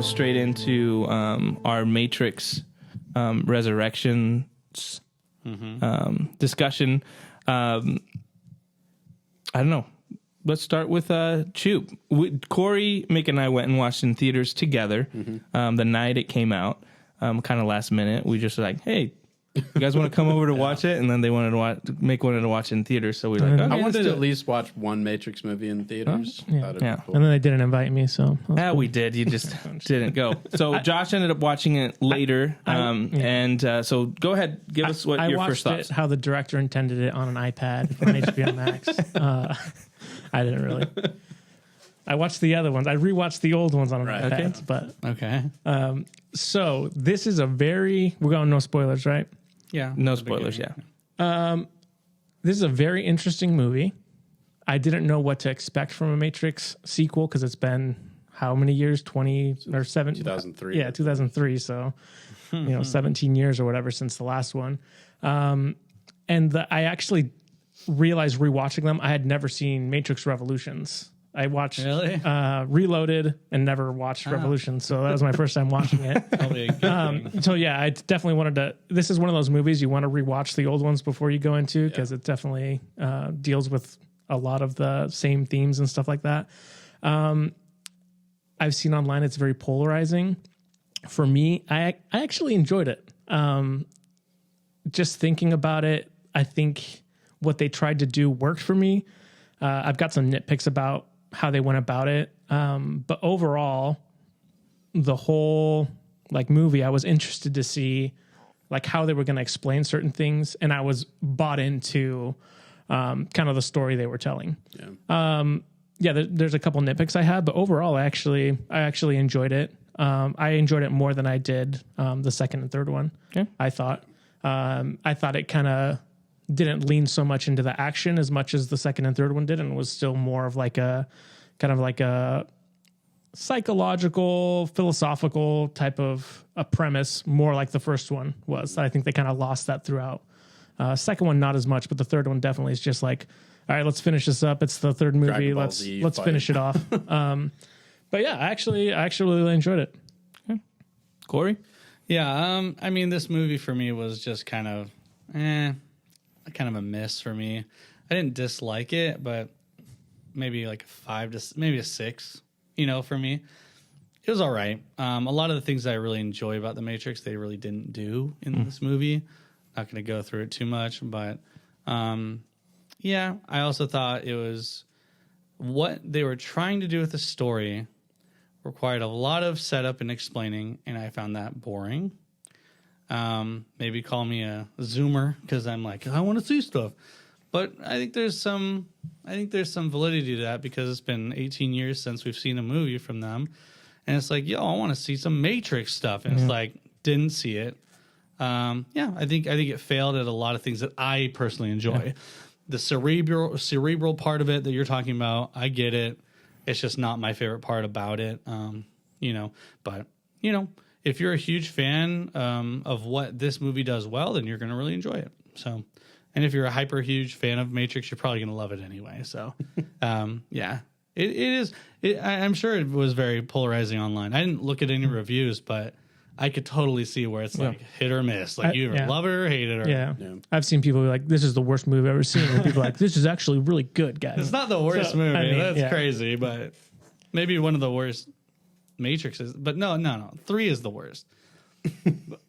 straight into our Matrix Resurrections discussion. I don't know. Let's start with Choop. Corey, Mick, and I went and watched in theaters together the night it came out, kind of last minute. We just were like, hey, you guys want to come over to watch it? And then they wanted to watch, Mick wanted to watch it in theaters. So we were like, okay, I wanted to at least watch one Matrix movie in theaters. Yeah. And then they didn't invite me, so. Yeah, we did. You just didn't go. So Josh ended up watching it later. So go ahead. Give us what your first thoughts. I watched it how the director intended it on an iPad on HBO Max. I didn't really. I watched the other ones. I rewatched the old ones on an iPad. But okay. So this is we're going no spoilers, right? Yeah. No spoilers, yeah. This is a very interesting movie. I didn't know what to expect from a Matrix sequel because it's been how many years? 20 or 7? 2003. Yeah, 2003. So, 17 years or whatever since the last one. I actually realized rewatching them, I had never seen Matrix Revolutions. I watched Reloaded and never watched Revolutions, so that was my first time watching it. Probably a good thing. So yeah, I definitely wanted to. This is one of those movies you want to rewatch the old ones before you go into because it definitely deals with a lot of the same themes and stuff like that. I've seen online it's very polarizing. For me, I actually enjoyed it. Just thinking about it, I think what they tried to do worked for me. I've got some nitpicks about how they went about it. But overall, the whole movie, I was interested to see how they were going to explain certain things. And I was bought into kind of the story they were telling. There's a couple nitpicks I had, but overall, I actually enjoyed it. I enjoyed it more than I did the second and third one. I thought it kind of didn't lean so much into the action as much as the second and third one did, and was still more of a psychological, philosophical type of a premise, more like the first one was. I think they kind of lost that throughout. Second one, not as much, but the third one definitely is just all right, let's finish this up. It's the third movie. Let's finish it off. But yeah, I actually really enjoyed it. Okay. Corey? Yeah. This movie for me was just kind of a miss for me. I didn't dislike it, but maybe a 5 to maybe a 6, for me. It was all right. A lot of the things that I really enjoy about The Matrix, they really didn't do in this movie. Not going to go through it too much, but I also thought it was what they were trying to do with the story required a lot of setup and explaining, and I found that boring. Maybe call me a zoomer because I'm I want to see stuff, but I think there's some validity to that because it's been 18 years since we've seen a movie from them, and it's I want to see some Matrix stuff, and it's didn't see it. I think it failed at a lot of things that I personally enjoy. Yeah. The cerebral part of it that you're talking about, I get it. It's just not my favorite part about it. But if you're a huge fan of what this movie does well, then you're going to really enjoy it. So, and if you're a hyper huge fan of Matrix, you're probably going to love it anyway. So, it is. I'm sure it was very polarizing online. I didn't look at any reviews, but I could totally see where it's hit or miss. You either love it or hate it. Yeah. I've seen people be this is the worst movie I've ever seen. And people are this is actually really good, guys. It's not the worst movie. That's crazy, but maybe one of the worst Matrixes. But no. 3 is the worst.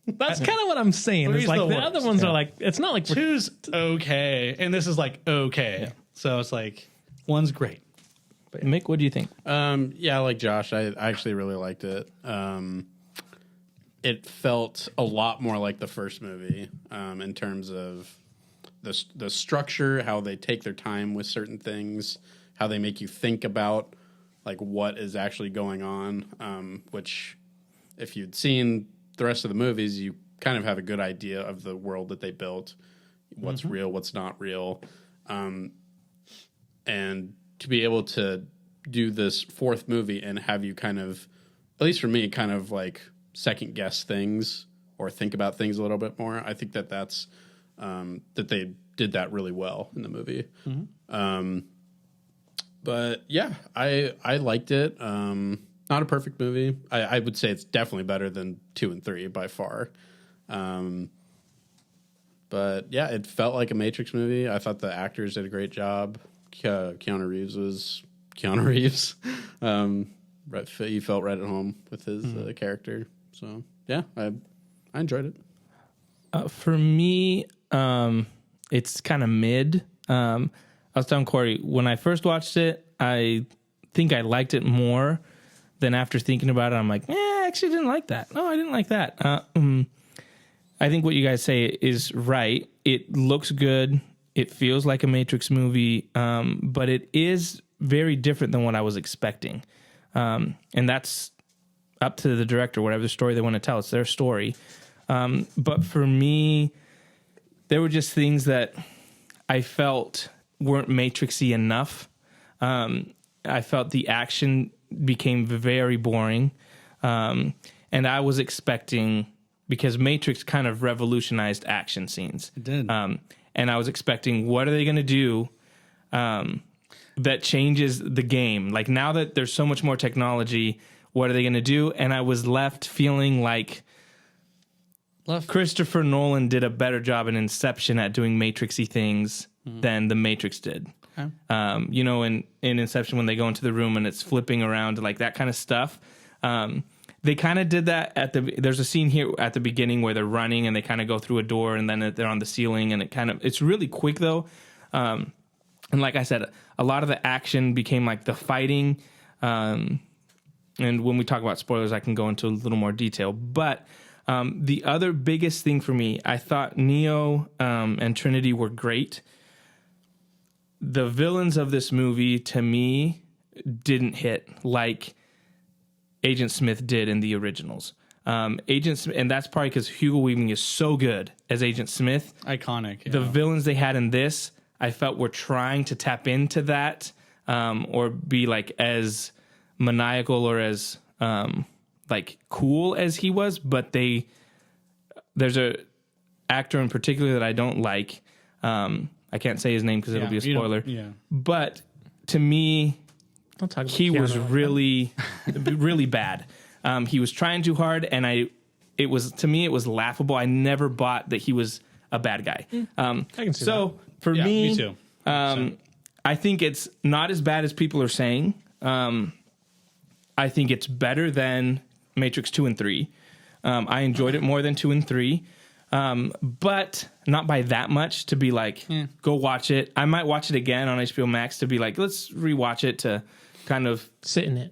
That's kind of what I'm saying. It's the other ones are it's not like 2's okay. And this is okay. Yeah. So it's one's great. But Mick, what do you think? Like Josh, I actually really liked it. It felt a lot more like the first movie in terms of the structure, how they take their time with certain things, how they make you think about what is actually going on, which if you'd seen the rest of the movies, you kind of have a good idea of the world that they built, what's real, what's not real. And to be able to do this fourth movie and have you kind of, at least for me, kind of second guess things or think about things a little bit more. I think that's that they did that really well in the movie. But yeah, I liked it. Not a perfect movie. I would say it's definitely better than 2 and 3 by far. But yeah, it felt like a Matrix movie. I thought the actors did a great job. Keanu Reeves was Keanu Reeves. He felt right at home with his character. So yeah, I enjoyed it. For me, it's kind of mid. I was telling Corey, when I first watched it, I think I liked it more than after thinking about it. I'm like, I actually didn't like that. No, I didn't like that. I think what you guys say is right. It looks good. It feels like a Matrix movie, but it is very different than what I was expecting. And that's up to the director, whatever the story they want to tell. It's their story. But for me, there were just things that I felt weren't Matrixy enough. I felt the action became very boring. And I was expecting, because Matrix kind of revolutionized action scenes. It did. And I was expecting, what are they going to do that changes the game? Like, now that there's so much more technology, what are they going to do? And I was left feeling like Christopher Nolan did a better job in Inception at doing Matrixy things than The Matrix did. Okay. In Inception, when they go into the room and it's flipping around, like that kind of stuff. They kind of did that there's a scene here at the beginning where they're running and they kind of go through a door and then they're on the ceiling, and it's really quick though. And like I said, a lot of the action became like the fighting. And when we talk about spoilers, I can go into a little more detail, but the other biggest thing for me, I thought Neo and Trinity were great. The villains of this movie, to me, didn't hit like Agent Smith did in the originals. And that's probably because Hugo Weaving is so good as Agent Smith. Iconic. Yeah. The villains they had in this, I felt were trying to tap into that, or be like as maniacal or as like cool as he was. But there's a actor in particular that I don't like. I can't say his name because it'll be a spoiler. Yeah. But to me, he was really, really bad. He was trying too hard, and it was laughable. I never bought that he was a bad guy. I can see so that. for me, too. I think it's not as bad as people are saying. I think it's better than Matrix 2 and 3. I enjoyed it more than 2 and 3. But not by that much to be like, go watch it. I might watch it again on HBO Max to be like, let's rewatch it to kind of sit in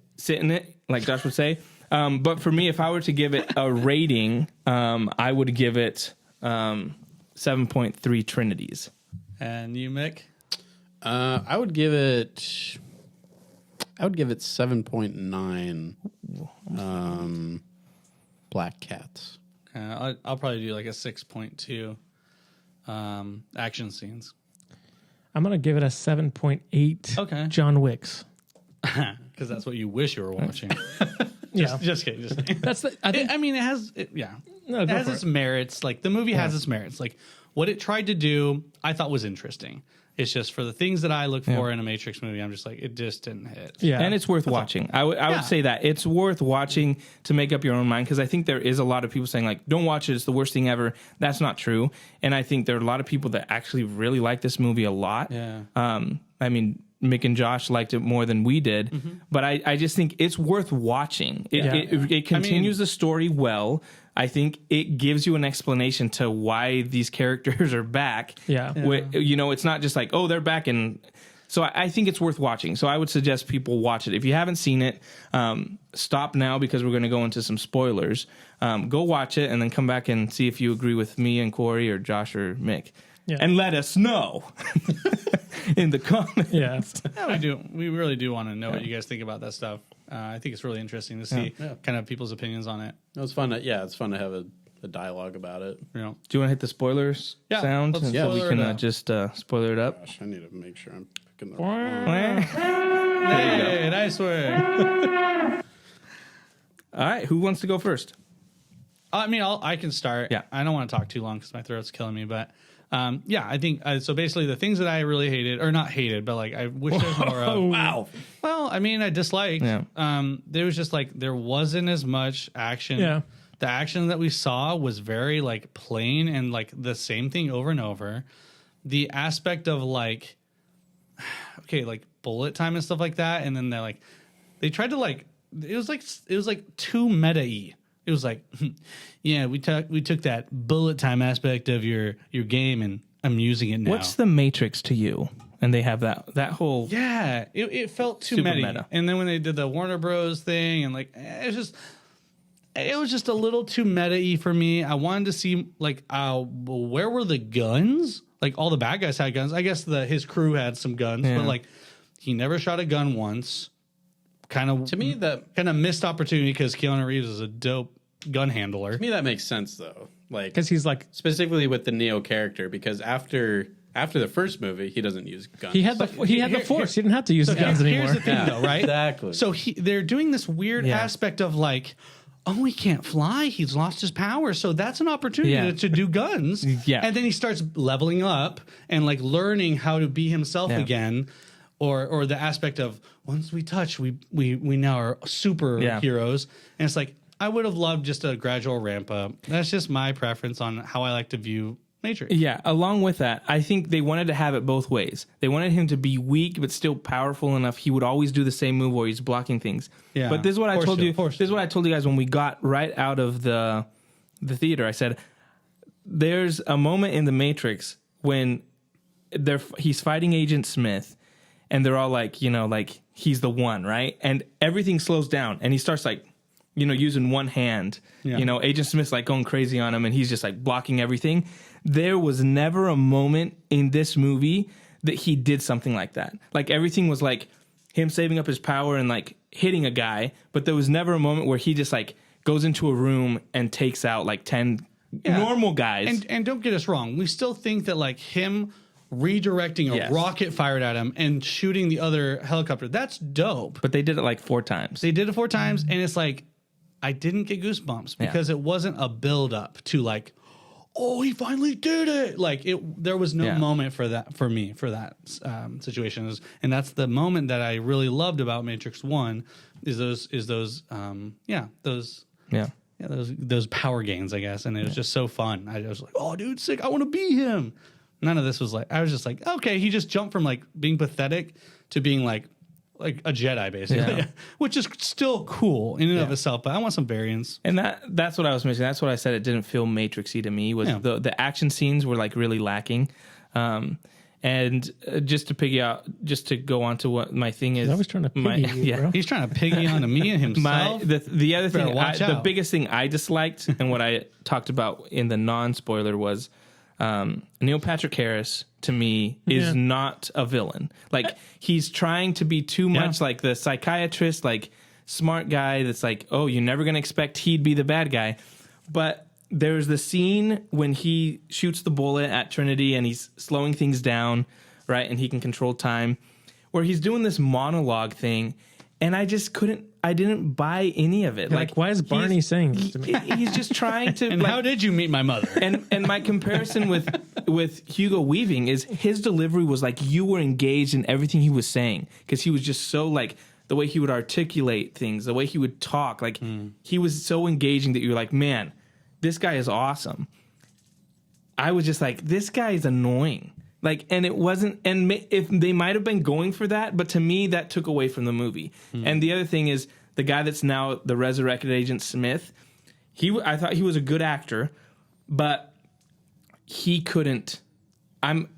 it, like Josh would say. But for me, if I were to give it a rating, I would give it 7.3 Trinities. And you, Mick? I would give it 7.9 Black Cats. I'll probably do like a 6.2 action scenes. I'm going to give it a 7.8 Okay. John Wicks. Because that's what you wish you were watching. Yeah. Just kidding. Just kidding. That's the, I think, it has, no, it go has for its it. merits. Like the movie has its merits. Like what it tried to do, I thought was interesting. It's just for the things that I look for in a Matrix movie, I'm just like, it just didn't hit. Yeah. And it's worth watching. I would say that it's worth watching to make up your own mind, because I think there is a lot of people saying like, don't watch it, it's the worst thing ever. That's not true. And I think there are a lot of people that actually really like this movie a lot. Yeah. I mean, Mick and Josh liked it more than we did, but I just think it's worth watching. It continues the story well. I think it gives you an explanation to why these characters are back. Yeah. It's not just like, oh, they're back. And so I think it's worth watching. So I would suggest people watch it. If you haven't seen it, stop now because we're going to go into some spoilers. Go watch it and then come back and see if you agree with me and Corey or Josh or Mick. Yeah. And let us know in the comments. Yeah. Yeah, we do. We really do want to know what you guys think about that stuff. I think it's really interesting to see kind of people's opinions on it. It was fun. It's fun to have a dialogue about it. You know, Do you want to hit the spoilers sound? let's And spoiler we it can up. just spoiler it up. Gosh, I need to make sure I'm picking the right one. hey, nice work. All right, who wants to go first? I mean, I can start. Yeah. I don't want to talk too long because my throat's killing me. But yeah, I think so. Basically, the things that I really hated, or not hated, but like I wish there's more of. Wow. Well, I mean, I disliked. Yeah. There was just like there wasn't as much action. Yeah. The action that we saw was very like plain and like the same thing over and over. The aspect of like, okay, like bullet time and stuff like that, and then they tried to like it was like too meta-y. It was like, yeah, we took that bullet time aspect of your game and I'm using it now. What's the Matrix to you? And they have that whole it felt too super meta. meta. And then when they did the Warner Bros thing and like it was just a little too meta-y for me. I wanted to see like where were the guns? Like all the bad guys had guns. I guess his crew had some guns, but like he never shot a gun once. Kind of To me, that kind of missed opportunity because Keanu Reeves is a dope gun handler. to me that makes sense though. Like Because he's like, specifically with the Neo character, because after the first movie, he doesn't use guns. he had the Force. He didn't have to use the guns anymore. Here's the thing, though, right? Exactly. So they're doing this weird aspect of like, oh, he can't fly. He's lost his power. So that's an opportunity to do guns. Yeah. And then he starts leveling up and like learning how to be himself again. Or the aspect of once we touch, we now are superheroes. And it's like, I would have loved just a gradual ramp up. That's just my preference on how I like to view Matrix. Yeah, along with that, I think they wanted to have it both ways. They wanted him to be weak but still powerful enough. He would always do the same move where he's blocking things. Yeah. But this is what I told you. This is Forced what I told you guys when we got right out of the theater. I said, there's a moment in the Matrix when he's fighting Agent Smith, and they're all like, like he's the one, right? And everything slows down, and he starts like, using one hand. Yeah. Agent Smith's like going crazy on him, and he's just like blocking everything. There was never a moment in this movie that he did something like that. Like everything was like him saving up his power and like hitting a guy, but there was never a moment where he just like goes into a room and takes out like 10 normal guys. And don't get us wrong, we still think that like him redirecting a rocket fired at him and shooting the other helicopter, that's dope. But they did it like 4 times. They did it 4 times, and it's like I didn't get goosebumps because it wasn't a build up to like, oh, he finally did it. Like there was no moment for that for me for that situation, and that's the moment that I really loved about Matrix 1 is those power gains, I guess, and it was just so fun. I was like, oh, dude, sick! I want to be him. None of this was like, I was just like, okay, he just jumped from like being pathetic to being like a Jedi, basically, which is still cool in and of itself, but I want some variance. And that's what I was mentioning. That's what I said. It didn't feel Matrixy to me. Was the action scenes were like really lacking. And just to go on to what my thing is, I was trying to piggy you, bro. He's trying to piggy onto me and himself. The other thing, the biggest thing I disliked and what I talked about in the non-spoiler was Neil Patrick Harris to me is not a villain. Like he's trying to be too much like the psychiatrist, like smart guy that's like, oh, you're never going to expect he'd be the bad guy. But there's the scene when he shoots the bullet at Trinity and he's slowing things down, right? And he can control time, where he's doing this monologue thing. And I didn't buy any of it. Like, why is Barney saying this to me? He's just trying to. And how did you meet my mother? And my comparison with Hugo Weaving is his delivery was like you were engaged in everything he was saying, because he was just so like the way he would articulate things, the way he would talk, like he was so engaging that you were like, man, this guy is awesome. I was just like, this guy is annoying. Like, and it wasn't, and if they might have been going for that, but to me, that took away from the movie. And the other thing is, the guy that's now the resurrected Agent Smith, I thought he was a good actor, but he couldn't.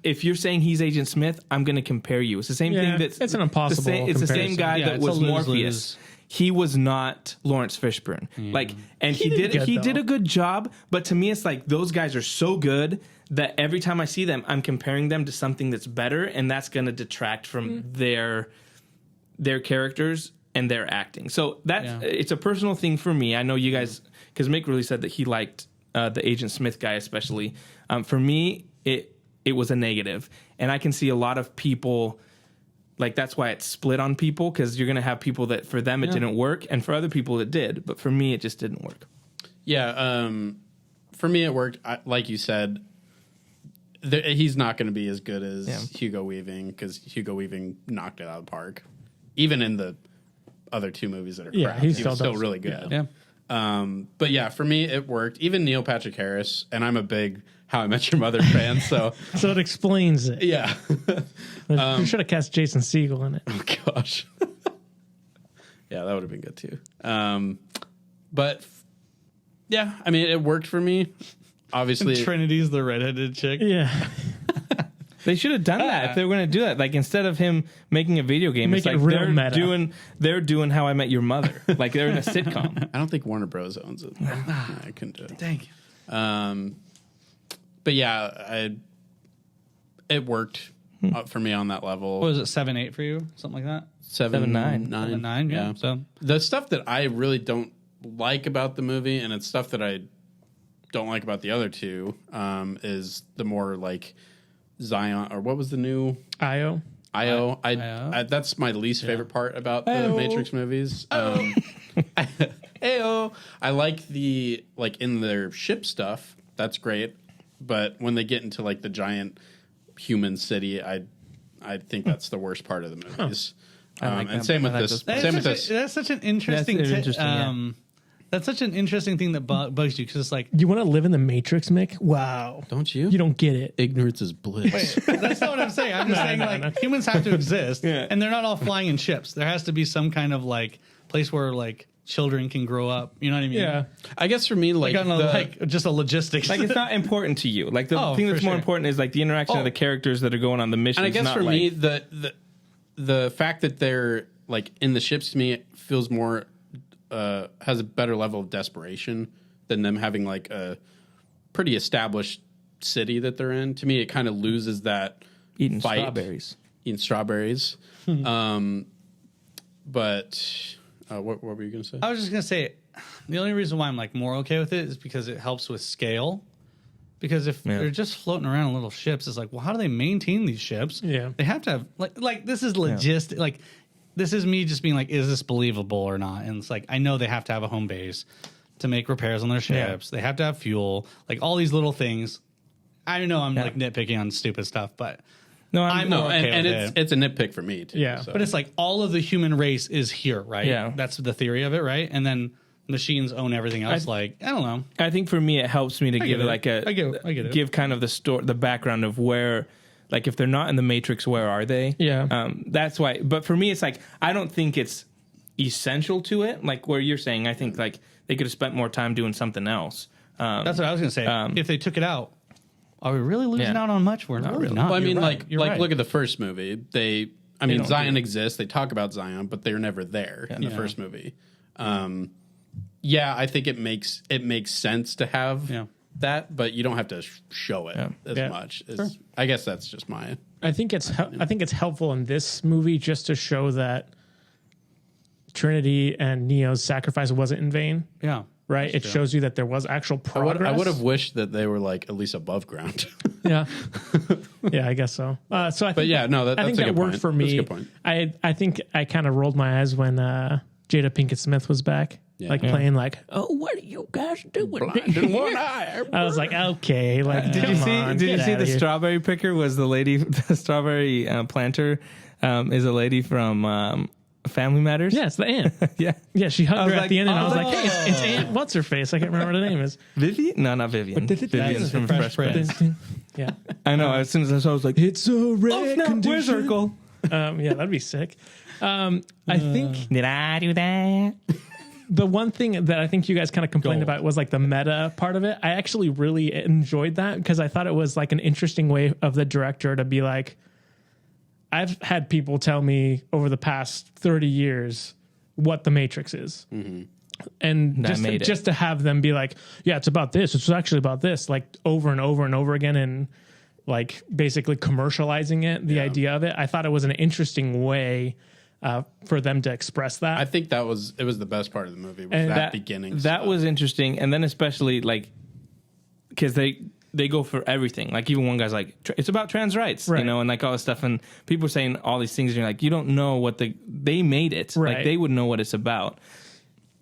If you're saying he's Agent Smith, I'm going to compare you. It's the same thing. It's an impossible. It's the same guy that was Morpheus. Lose. He was not Lawrence Fishburne. Like, and he did a good job, but to me, it's like those guys are so good that every time I see them, I'm comparing them to something that's better, and that's going to detract from their characters and their acting. So it's a personal thing for me. I know you guys, because Mick really said that he liked the Agent Smith guy especially. For me, it was a negative, and I can see a lot of people. Like, that's why it's split on people, because you're going to have people that for them it didn't work, and for other people it did. But for me, it just didn't work. Yeah, for me it worked. Like you said, he's not going to be as good as Hugo Weaving because Hugo Weaving knocked it out of the park. Even in the other two movies that are crap, he was still really good. Yeah. But yeah, for me it worked. Even Neil Patrick Harris, and I'm a big How I Met Your Mother fan, so so it explains it. yeah. You should have cast Jason Segel in it. Oh gosh. Yeah, that would have been good too. But yeah, I mean, it worked for me. Obviously, Trinity's the redheaded chick. Yeah. They should have done that if they were going to do that. Like instead of him making a video game, Make it's it like real meta. they're doing How I Met Your Mother. Like they're in a sitcom. I don't think Warner Bros. Owns it. I couldn't do it. Dang. But yeah, it worked for me on that level. What was it, 7-8 for you? Something like that? 7-9. 7-9, yeah. So the stuff that I really don't like about the movie, and it's stuff that I don't like about the other two, is the more like Zion, or what was the new Io. I that's my least favorite part about the Matrix movies. Ayo. I like the in their ship stuff. That's great, but when they get into like the giant human city, I think that's the worst part of the movies. And same with this. Same with this. That's such an interesting. That's such an interesting thing that bugs you because it's like You want to live in the Matrix, Mick? Wow. Don't you? You don't get it. Ignorance is bliss. that's not what I'm saying. I'm just saying like humans have to exist, and they're not all flying in ships. There has to be some kind of like place where like children can grow up. You know what I mean? Yeah. I guess for me, like just a logistics. Like it's not important to you. Like the thing that's more important is like the interaction of the characers that are going on the mission. And I guess not for like, me, the fact that they're like in the ships to me it feels more has a better level of desperation than them having like a pretty established city that they're in. To me, it kind of loses that eating fight. Eating strawberries. But what were you going to say? I was just going to say the only reason why I'm like more okay with it is because it helps with scale. Because if they're just floating around in little ships, it's like, well, how do they maintain these ships? Yeah. They have to have like this is logistic. Like this is me just being like, is this believable or not? And it's like, I know they have to have a home base to make repairs on their ships. They have to have fuel, like all these little things. I know I'm like nitpicking on stupid stuff, but I'm okay and with it's a nitpick for me too. Yeah. So. But it's like all of the human race is here, right? Yeah. That's the theory of it, right? And then machines own everything else. I don't know. I think for me, it helps me to give it like I get it. give kind of the background of where, like if they're not in the Matrix, where are they? Yeah. That's why. But for me, it's like I don't think it's essential to it. Like where you're saying, I think like they could have spent more time doing something else. That's what I was going to say. If they took it out, are we really losing out on much? We're not really. Well, I mean, You're right. look at the first movie. Zion exists. They talk about Zion, but they're never there in the first movie. I think it makes sense to have that, but you don't have to show it as much. I guess that's just my. I think it's helpful in this movie just to show that Trinity and Neo's sacrifice wasn't in vain. Yeah. Right. It shows you that there was actual progress. I would have wished that they were like at least above ground. Yeah. Yeah, I guess so. I think that worked for me. That's a good point. I think I kind of rolled my eyes when Jada Pinkett Smith was back. Playing like, oh, what are you guys doing? Blind in one eye. I was like, okay, like, Did you see the strawberry picker was the lady, the strawberry planter is a lady from Family Matters? Yeah, it's the aunt. Yeah, she hugged her at the end, and I was like, hey, it's Aunt What's her face? I can't remember what her name is. Vivian? No, not Vivian. Vivian's from Fresh Prince. Yeah. I know. As soon as I saw it, I was like, it's a rare condition. Circle. Yeah, that'd be sick. I think did I do that? the one thing that I think you guys kind of complained about was like the meta part of it. I actually really enjoyed that because I thought it was like an interesting way of the director to be like, I've had people tell me over the past 30 years what the Matrix is. Mm-hmm. And just to have them be like, yeah, it's about this. It's actually about this, like over and over and over again. And like basically commercializing it, the idea of it. I thought it was an interesting way for them to express that. I think it was the best part of the movie was that beginning. That was interesting. And then especially like, because they go for everything. Like even one guy's like, it's about trans rights, you know, and like all this stuff. And people are saying all these things. And you're like, you don't know what they made it. Right. Like they would know what it's about.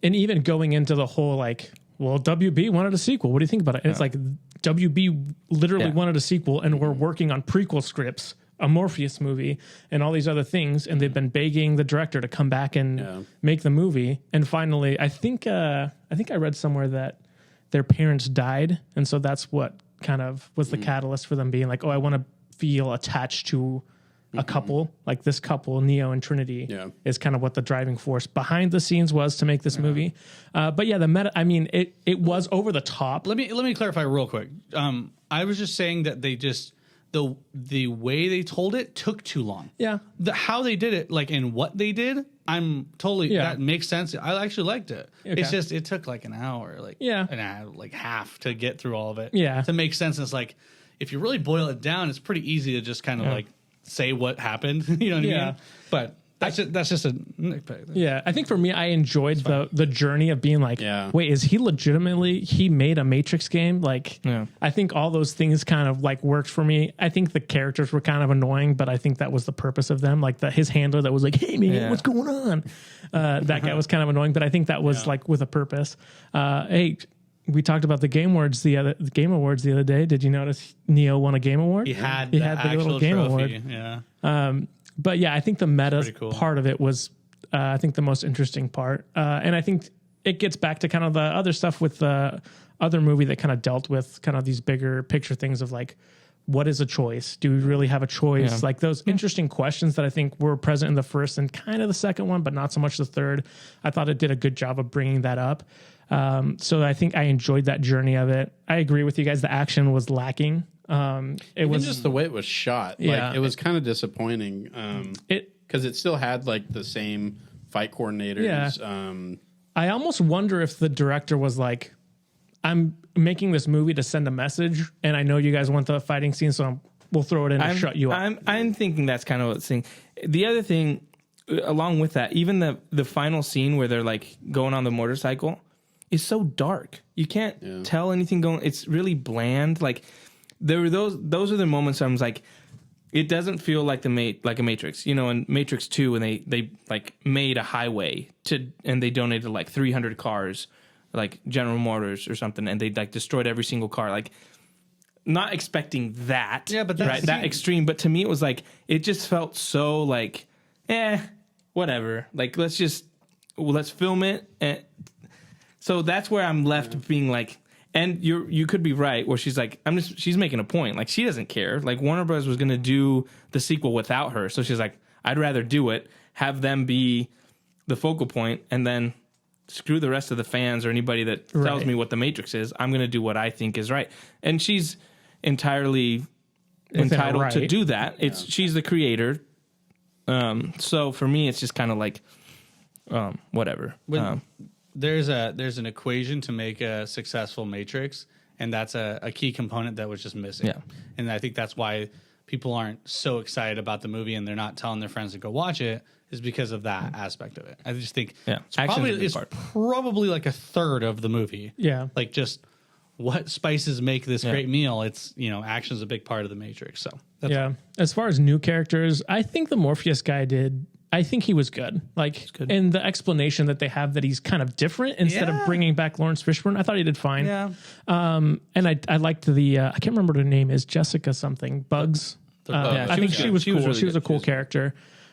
And even going into the whole, like, well, WB wanted a sequel. What do you think about it? And it's like WB literally wanted a sequel, and we're working on prequel scripts, a Morpheus movie, and all these other things, and they've been begging the director to come back and make the movie. And finally, I think I read somewhere that their parents died, and so that's what kind of was the catalyst for them being like, oh, I want to feel attached to a couple, like this couple, Neo and Trinity, is kind of what the driving force behind the scenes was to make this movie. But yeah, the meta, I mean, it was over the top. Let me clarify real quick. I was just saying that they just the way they told it took too long. Yeah, how they did it, like, and what they did, I'm totally that makes sense. I actually liked it. Okay. It's just it took like an hour, like like half to get through all of it. Yeah, to make sense. And it's like if you really boil it down, it's pretty easy to just kind of like say what happened. You know what I mean? But that's just a nitpick. Yeah, I think for me, I enjoyed the journey of being like, wait, is he legitimately, he made a Matrix game? Like, I think all those things kind of like worked for me. I think the characters were kind of annoying, but I think that was the purpose of them. Like his handler that was like, hey man, what's going on? That guy was kind of annoying, but I think that was like with a purpose. Hey, we talked about the Game Awards the other day. Did you notice Neo won a Game Award? He had the little Game Award. Yeah. But yeah, I think the meta part of it was, I think, the most interesting part. And I think it gets back to kind of the other stuff with the other movie that kind of dealt with kind of these bigger picture things of like, what is a choice? Do we really have a choice? Yeah. Like those interesting questions that I think were present in the first and kind of the second one, but not so much the third. I thought it did a good job of bringing that up. So I think I enjoyed that journey of it. I agree with you guys. The action was lacking. It was just the way it was shot. Like it was kind of disappointing. Because it still had like the same fight coordinators. Yeah. I almost wonder if the director was like, I'm making this movie to send a message, and I know you guys want the fighting scene, so we'll throw it in and shut you up. I'm thinking that's kind of what's saying. The other thing, along with that, even the final scene where they're like going on the motorcycle is so dark. You can't tell anything going. It's really bland. Like there were those are the moments I was like, it doesn't feel like like a Matrix. You know, in Matrix 2 when they like made a highway and they donated like 300 cars, like General Motors or something, and they like destroyed every single car. Like, not expecting that. Yeah, but that's that extreme. But to me, it was like it just felt so like, whatever. Like let's film it. And so that's where I'm left being like, and you could be right where she's like, she's making a point. Like she doesn't care. Like Warner Bros. Was going to do the sequel without her, so she's like, I'd rather do it, have them be the focal point, and then screw the rest of the fans or anybody that tells me what the Matrix is. I'm going to do what I think is right. And she's entirely entitled to do that. She's the creator. So for me, it's just kind of like, whatever. There's an equation to make a successful Matrix, and that's a key component that was just missing. Yeah. And I think that's why people aren't so excited about the movie and they're not telling their friends to go watch it, is because of that aspect of it. I just think it's probably like a third of the movie. Yeah. Like just what spices make this great meal. It's, action's a big part of the Matrix. So that's all. As far as new characters, I think the Morpheus guy I think he was good. Like, in the explanation that they have that he's kind of different instead of bringing back Lawrence Fishburne, I thought he did fine. Yeah. And I liked the, I can't remember what her name is, Jessica something, Bugs. I think she was cool. She was a cool character.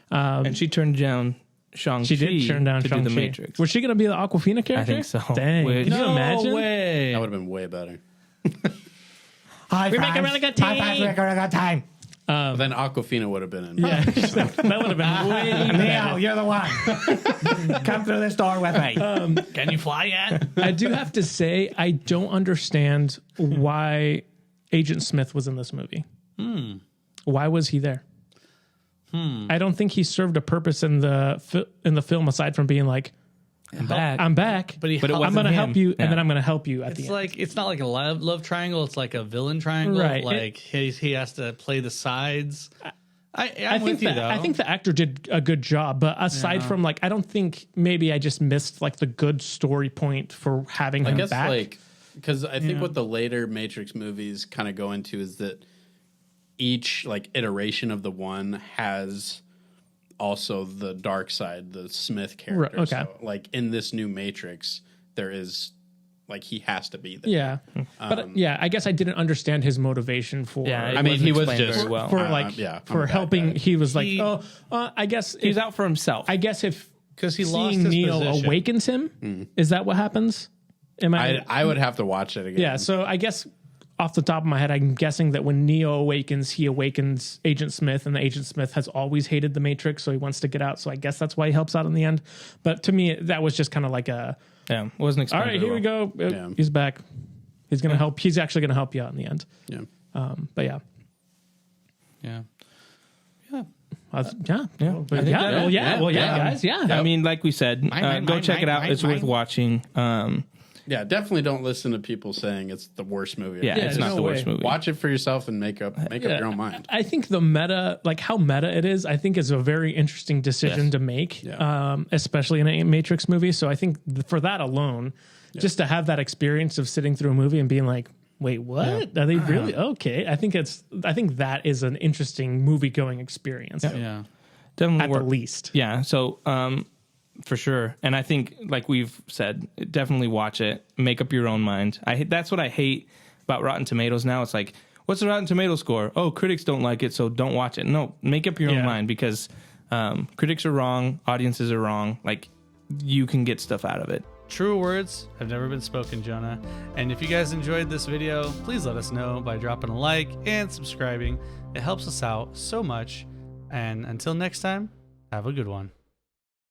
And she turned down Shang-Chi. She did turn down Shang-Chi. Do the Matrix. Was she going to be the Awkwafina character? I think so. Dang. Can you imagine? Way. That would have been way better. We make a really good team. We make a really good time. But then Awkwafina would have been in. Yeah, that would have been way Neo, you're the one. Come through this door with me. Can you fly yet? I do have to say, I don't understand why Agent Smith was in this movie. Why was he there? I don't think he served a purpose in the film aside from being like, I'm back, but I'm going to help you, and then I'm going to help you at the end. Like it's not like a love triangle; it's like a villain triangle. Right? Like he has to play the sides. I think I think the actor did a good job, but aside from like, I don't think maybe I just missed like the good story point for having him back. Like because I think what the later Matrix movies kind of go into is that each like iteration of the one has also the dark side, the Smith character. Right, okay. So, like in this new Matrix, there is like he has to be there. Yeah, but yeah, I guess I didn't understand his motivation for. Yeah, it I mean, wasn't he was explained just very well. for I'm a bad helping. guy. He was like, I guess He was out for himself. I guess if 'Cause he seeing lost his Neo position. awakens him, is that what happens? Am I would have to watch it again. Yeah, so I guess off the top of my head, I'm guessing that when Neo awakens, he awakens Agent Smith, and the Agent Smith has always hated the Matrix, so he wants to get out. So I guess that's why he helps out in the end. But to me, that was just kind of like a, Yeah, wasn't all explained. right, very here we well. go. Yeah. He's back. He's gonna help. He's actually gonna help you out in the end. Yeah. But yeah. Yeah. Yeah. I think that- Guys. Yeah. I mean, like we said, go check it out. It's worth watching. Yeah, definitely don't listen to people saying it's the worst movie. Yeah, ever. it's there's not no the worst way. movie. Watch it for yourself and make up your own mind. I think the meta, like how meta it is, I think is a very interesting decision to make, Yeah. especially in a Matrix movie. So I think for that alone, just to have that experience of sitting through a movie and being like, wait, what? Are they really? Okay. I think that is an interesting movie going experience Yeah. Definitely at the least. Yeah, so for sure. And I think, like we've said, definitely watch it. Make up your own mind. That's what I hate about Rotten Tomatoes now. It's like, what's the Rotten Tomato score? Oh, critics don't like it, so don't watch it. No, make up your own mind, because critics are wrong, audiences are wrong. Like, you can get stuff out of it. True words have never been spoken, Jonah. And if you guys enjoyed this video, please let us know by dropping a like and subscribing. It helps us out so much. And until next time, have a good one.